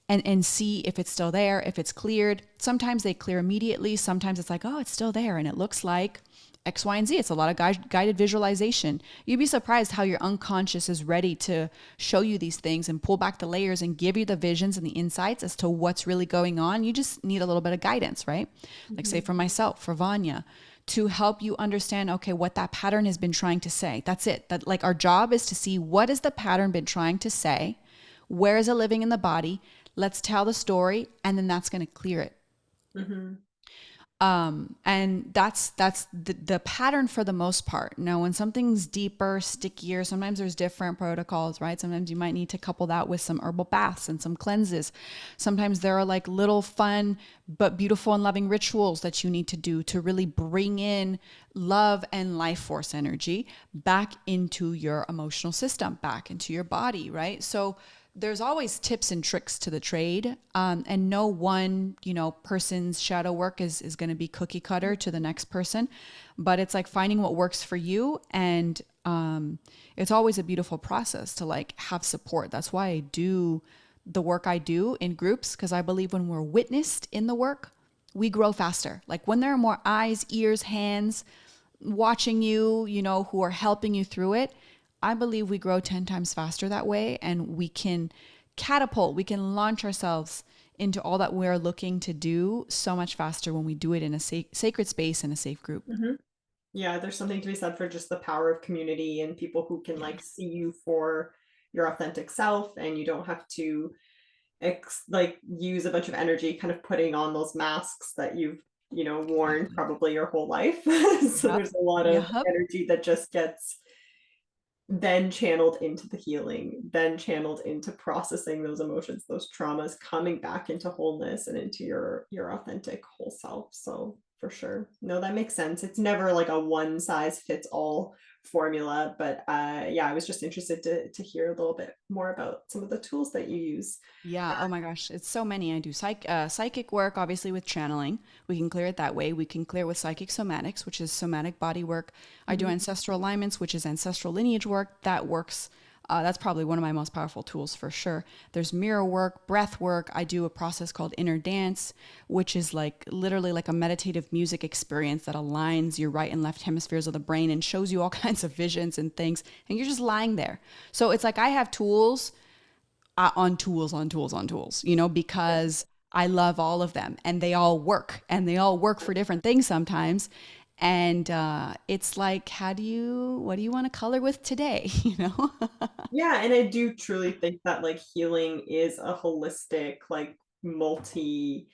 And see if it's still there, if it's cleared. Sometimes they clear immediately. Sometimes it's like, oh, it's still there. And it looks like X, Y, and Z. It's a lot of guided visualization. You'd be surprised how your unconscious is ready to show you these things and pull back the layers and give you the visions and the insights as to what's really going on. You just need a little bit of guidance, right? Like, say, Mhm. for myself, for Vanya, to help you understand, okay, what that pattern has been trying to say. That's it. That, like, our job is to see, what has the pattern been trying to say? Where is it living in the body? Let's tell the story, and then that's going to clear it. Mhm. And that's the pattern for the most part. Now, when something's deeper, stickier, sometimes there's different protocols, right? Sometimes you might need to couple that with some herbal baths and some cleanses. Sometimes there are like little fun but beautiful and loving rituals that you need to do to really bring in love and life force energy back into your emotional system, back into your body, right? So there's always tips and tricks to the trade, and no one, you know, person's shadow work is going to be cookie cutter to the next person, but it's like finding what works for you. And it's always a beautiful process to like have support. That's why I do the work I do in groups, because I believe when we're witnessed in the work, we grow faster. Like when there are more eyes, ears, hands watching you, you know, who are helping you through it, I believe we grow 10 times faster that way, and we can catapult, we can launch ourselves into all that we're looking to do so much faster when we do it in a sacred space and a safe group. Mhm. Yeah, there's something to be said for just the power of community and people who can Yeah. like see you for your authentic self, and you don't have to like use a bunch of energy kind of putting on those masks that you've, worn Exactly. probably your whole life. So Yep. there's a lot of Yep. energy that just gets then channeled into the healing, then channeled into processing those emotions, those traumas, coming back into wholeness and into your authentic whole self. So for sure. No, that makes sense. It's never like a one size fits all formula. But yeah, I was just interested to hear a little bit more about some of the tools that you use. Yeah. Oh my gosh. It's so many. I do psychic work, obviously with channeling. We can clear it that way. We can clear with psychic somatics, which is somatic body work. I do Mhm. ancestral alignments, which is ancestral lineage work. That works. That's probably one of my most powerful tools for sure. There's mirror work, breath work. I do a process called inner dance, which is like literally like a meditative music experience that aligns your right and left hemispheres of the brain and shows you all kinds of visions and things. And you're just lying there. So it's like I have tools on tools on tools on tools, you know, because I love all of them and they all work and they all work for different things sometimes. And it's like, what do you want to color with today? You know? Yeah, and I do truly think that like healing is a holistic, like multi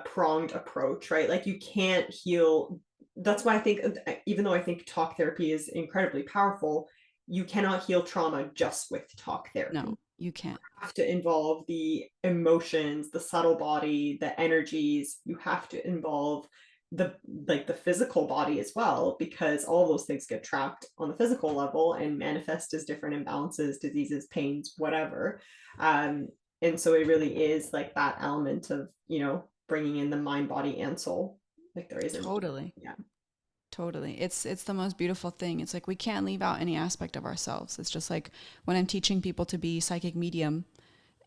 pronged approach, right? Like you can't heal. That's why I think, even though I think talk therapy is incredibly powerful, you cannot heal trauma just with talk No, therapy. you can't. Have to involve the emotions, the subtle body, the energies. You have to involve the like the physical body as well, because all those things get trapped on the physical level and manifest as different imbalances, diseases, pains, whatever. Um, and so it really is like that element of, bringing in the mind, body, and soul. Like there isn't, Totally. yeah, Totally. It's the most beautiful thing. It's like we can't leave out any aspect of ourselves. It's just like when I'm teaching people to be psychic medium,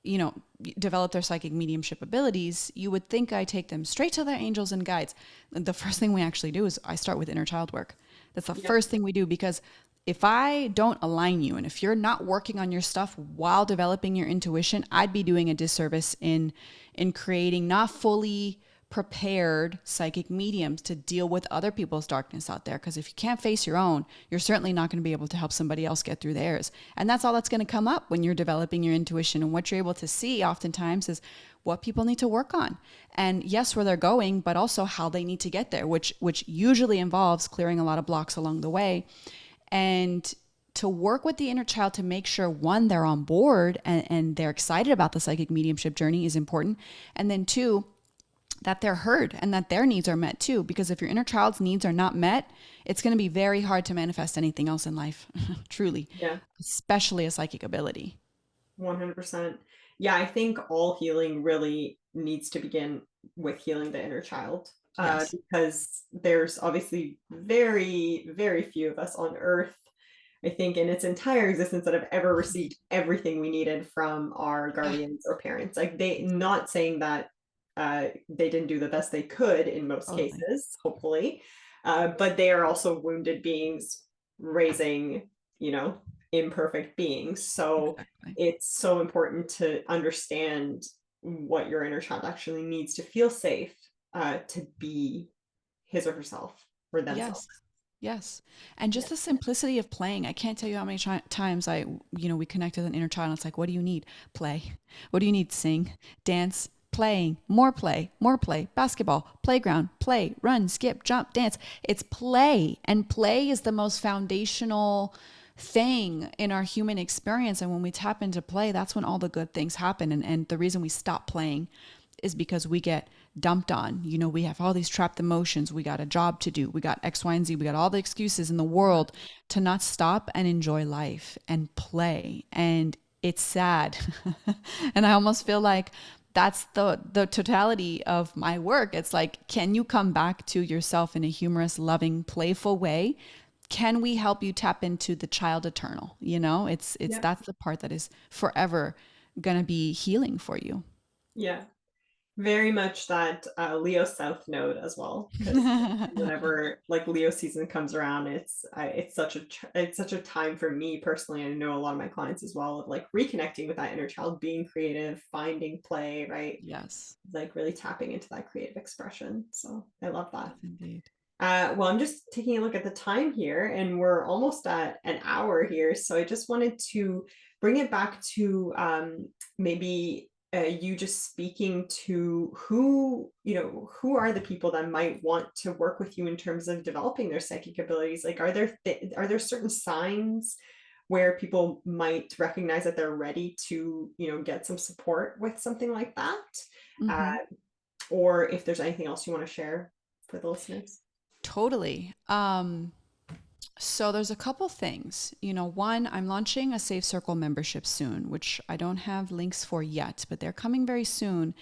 you know, develop their psychic mediumship abilities, you would think I take them straight to their angels and guides. The first thing we actually do is I start with inner child work. That's the yeah, first thing we do because if I don't align you and if you're not working on your stuff while developing your intuition, I'd be doing a disservice in creating not fully prepared psychic mediums to deal with other people's darkness out there. Because if you can't face your own, you're certainly not going to be able to help somebody else get through theirs. And that's all that's going to come up when you're developing your intuition. And what you're able to see oftentimes is what people need to work on. And yes, where they're going, but also how they need to get there, which usually involves clearing a lot of blocks along the way. And to work with the inner child to make sure one, they're on board and they're excited about the psychic mediumship journey is important. And then two, that they're heard and that their needs are met too. Because if your inner child's needs are not met, it's going to be very hard to manifest anything else in life, truly, yeah. especially a psychic ability. 100%. Yeah, I think all healing really needs to begin with healing the inner child, Yes. because there's obviously very, very few of us on earth, I think, in its entire existence that have ever received everything we needed from our Yeah, guardians or parents. Like, not saying that they didn't do the best they could in most totally. cases, hopefully, but they are also wounded beings raising, you know, imperfect beings. So Exactly. it's so important to understand what your inner child actually needs to feel safe, to be his or herself or themselves. Yes. Yes. And Yeah. just the simplicity of playing. I can't tell you how many times we connect with an inner child and it's like, what do you need? Play. What do you need? Sing, dance, playing, more play, basketball, playground, play, run, skip, jump, dance. It's play. And play is the most foundational thing in our human experience. And when we tap into play, that's when all the good things happen. And the reason we stop playing is because we get dumped on. You know, we have all these trapped emotions. We got a job to do. We got X, Y, and Z. We got all the excuses in the world to not stop and enjoy life and play. And it's sad. And I almost feel like that's the totality of my work. It's like, can you come back to yourself in a humorous, loving, playful way? Can we help you tap into the child eternal? You know, it's Yeah. that's the part that is forever gonna be healing for you. Yeah. Very much that Leo South node as well, because whenever like Leo season comes around, it's such a time for me personally. I know a lot of my clients as well, of like reconnecting with that inner child, being creative, finding play, right? Yes. Like really tapping into that creative expression. So I love that. Yes, indeed. Well, I'm just taking a look at the time here, and we're almost at an hour here. So I just wanted to bring it back to maybe you just speaking to who are the people that might want to work with you in terms of developing their psychic abilities. Like, are there certain signs where people might recognize that they're ready to, get some support with something like that? Hmm. Uh, or if there's anything else you want to share for the listeners. Totally. So there's a couple things. One, I'm launching a Safe Circle membership soon, which I don't have links for yet, but they're coming very soon.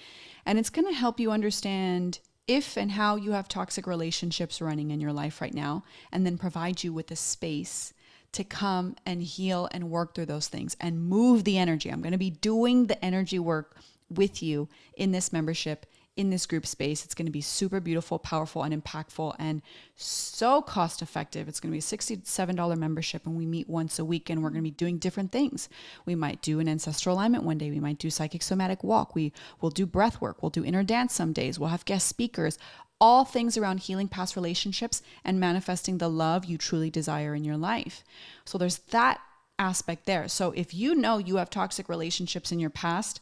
And it's going to help you understand if and how you have toxic relationships running in your life right now, and then provide you with a space to come and heal and work through those things and move the energy. I'm going to be doing the energy work with you in this membership, in this group space. It's going to be super beautiful, powerful, and impactful, and so cost effective. It's going to be a $67 membership, and we meet once a week, and we're going to be doing different things. We might do an ancestral alignment one day. We might do psychic somatic walk. We will do breath work. We'll do inner dance some days. We'll have guest speakers. All things around healing past relationships and manifesting the love you truly desire in your life. So there's that aspect there. So if you know you have toxic relationships in your past,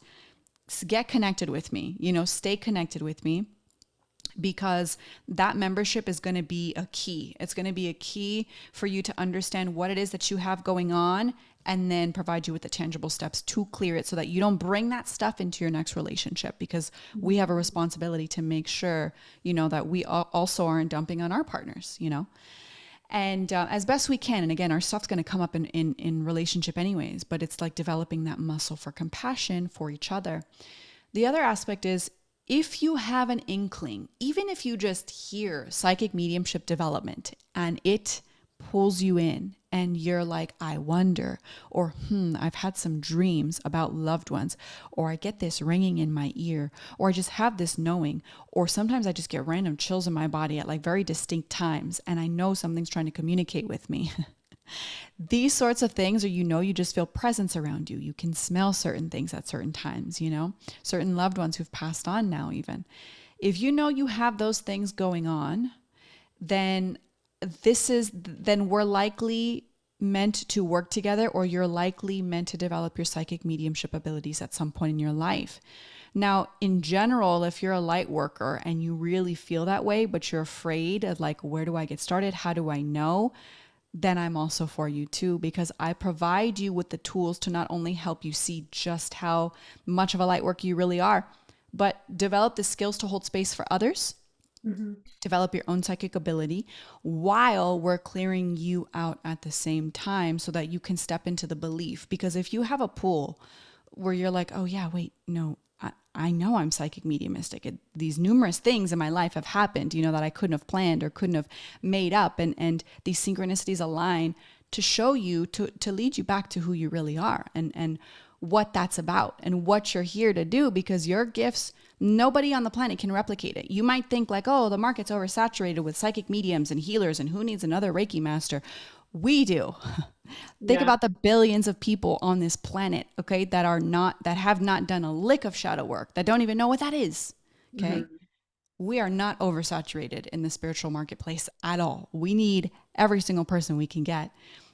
get connected with me, stay connected with me, because that membership is going to be a key. It's going to be a key for you to understand what it is that you have going on, and then provide you with the tangible steps to clear it so that you don't bring that stuff into your next relationship, because we have a responsibility to make sure, that we also aren't dumping on our partners, and as best we can. And again, our stuff's going to come up in relationship anyways, but it's like developing that muscle for compassion for each other. The other aspect is, if you have an inkling, even if you just hear psychic mediumship development and it pulls you in, and you're like, I wonder, or I've had some dreams about loved ones, or I get this ringing in my ear, or I just have this knowing, or sometimes I just get random chills in my body at like very distinct times, and I know something's trying to communicate with me. These sorts of things, or you just feel presence around you. You can smell certain things at certain times, certain loved ones who've passed on now even. If you know you have those things going on, then we're likely meant to work together, or you're likely meant to develop your psychic mediumship abilities at some point in your life. Now, in general, if you're a light worker and you really feel that way, but you're afraid of like, where do I get started? How do I know? Then I'm also for you too, because I provide you with the tools to not only help you see just how much of a light worker you really are, but develop the skills to hold space for others. Mm-hmm. Develop your own psychic ability while we're clearing you out at the same time, so that you can step into the belief. Because if you have a pool where you're like, oh yeah, wait, no, I know I'm psychic mediumistic. These numerous things in my life have happened, that I couldn't have planned or couldn't have made up. And these synchronicities align to show you, to lead you back to who you really are, and what that's about and what you're here to do, because your gifts, nobody on the planet can replicate it. You might think like, oh, the market's oversaturated with psychic mediums and healers, and who needs another Reiki master? We do. Think about the billions of people on this planet, okay, that have not done a lick of shadow work, that don't even know what that is. Okay. Mm-hmm. We are not oversaturated in the spiritual marketplace at all. We need every single person we can get.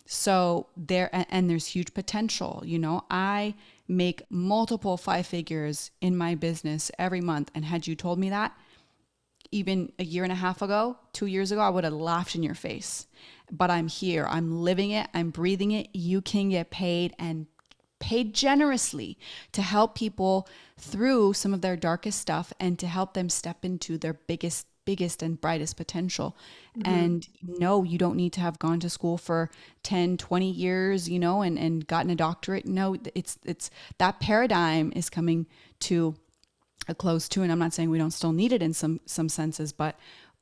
So there's huge potential. I make multiple 5 figures in my business every month. And had you told me that even a year and a half ago, 2 years ago, I would have laughed in your face. But I'm here. I'm living it. I'm breathing it. You can get paid, and paid generously, to help people through some of their darkest stuff and to help them step into their biggest and brightest potential. Mm-hmm. And no, you don't need to have gone to school for 10, 20 years, and gotten a doctorate. No, it's that paradigm is coming to a close too. And I'm not saying we don't still need it in some senses, but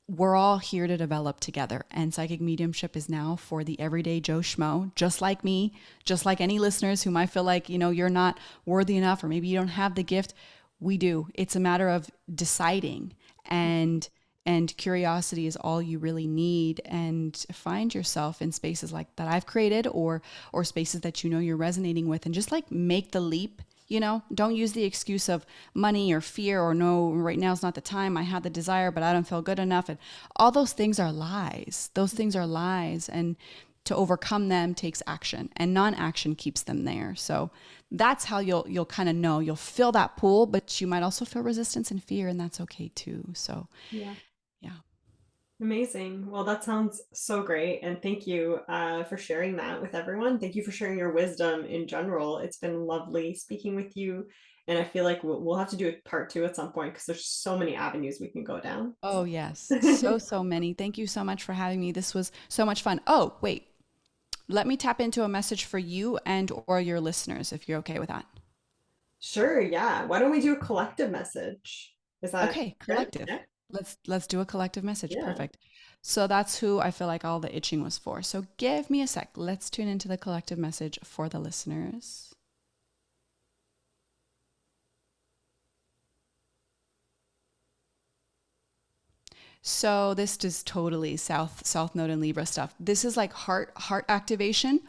we're all here to develop together. And psychic mediumship is now for the everyday Joe Schmo, just like me, just like any listeners who might feel like, you're not worthy enough, or maybe you don't have the gift. We do. It's a matter of deciding, and curiosity is all you really need. And find yourself in spaces like that I've created, or spaces that you're resonating with, and just like make the leap. Don't use the excuse of money or fear, or no, right now is not the time. I had the desire, but I don't feel good enough. And all those things are lies. Those things are lies. And to overcome them takes action, and non-action keeps them there. So that's how you'll kind of know. You'll feel that pull, but you might also feel resistance and fear, and that's okay too. So yeah. Amazing. Well, that sounds so great. And thank you for sharing that with everyone. Thank you for sharing your wisdom in general. It's been lovely speaking with you. And I feel like we'll have to do a part two at some point because there's so many avenues we can go down. Oh, yes. So, so many. Thank you so much for having me. This was so much fun. Oh, wait. Let me tap into a message for you and or your listeners if you're okay with that. Sure. Yeah. Why don't we do a collective message? Is that Okay, good? collective. Yeah. Let's do a collective message. Yeah. Perfect. So that's who I feel like all the itching was for. So give me a sec. Let's tune into the collective message for the listeners. So this is totally South Node and Libra stuff. This is like heart activation.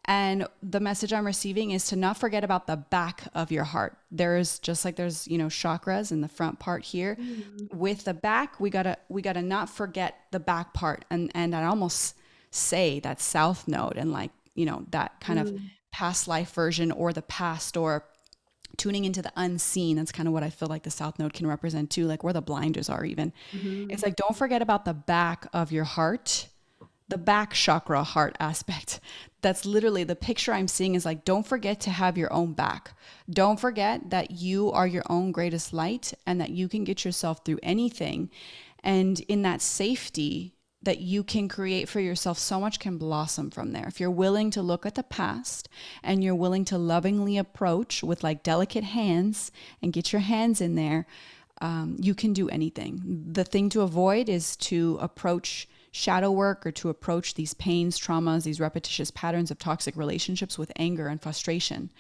And the message I'm receiving is to not forget about the back of your heart. There's just like there's, chakras in the front part here. Mm, With the back, we gotta not forget the back part. And I almost say that South Node and like, that kind of mm, past life version or the past or tuning into the unseen. That's kind of what I feel like the South Node can represent too, like where the blinders are even. It's mhm, like don't forget about the back of your heart, the back chakra heart aspect. That's literally the picture I'm seeing is like don't forget to have your own back. Don't forget that you are your own greatest light and that you can get yourself through anything. And in that safety that you can create for yourself, so much can blossom from there. If you're willing to look at the past and you're willing to lovingly approach with like delicate hands and get your hands in there, you can do anything. The thing to avoid is to approach shadow work or to approach these pains, traumas, these repetitious patterns of toxic relationships with anger and frustration,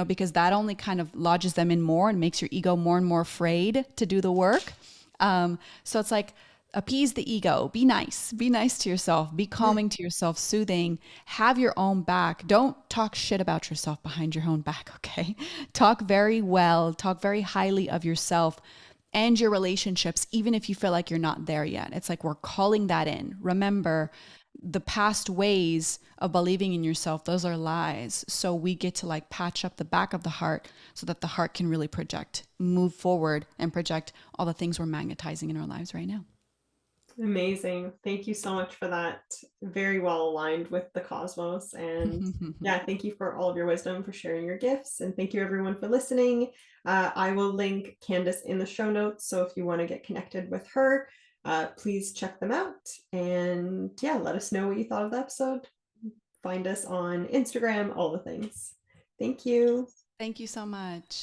because that only kind of lodges them in more and makes your ego more and more afraid to do the work. So it's like, appease the ego, be nice to yourself, be calming to yourself, soothing, have your own back. Don't talk shit about yourself behind your own back, okay? Talk very well, talk very highly of yourself and your relationships, even if you feel like you're not there yet. It's like we're calling that in. Remember, the past ways of believing in yourself, those are lies. So we get to like patch up the back of the heart so that the heart can really project, move forward, and project all the things we're magnetizing in our lives right now. Amazing. Thank you so much for that. Very well aligned with the cosmos. And yeah, thank you for all of your wisdom, for sharing your gifts. And thank you everyone for listening. I will link Candice in the show notes. So if you want to get connected with her, please check them out. And yeah, let us know what you thought of the episode. Find us on Instagram, all the things. Thank you. Thank you so much.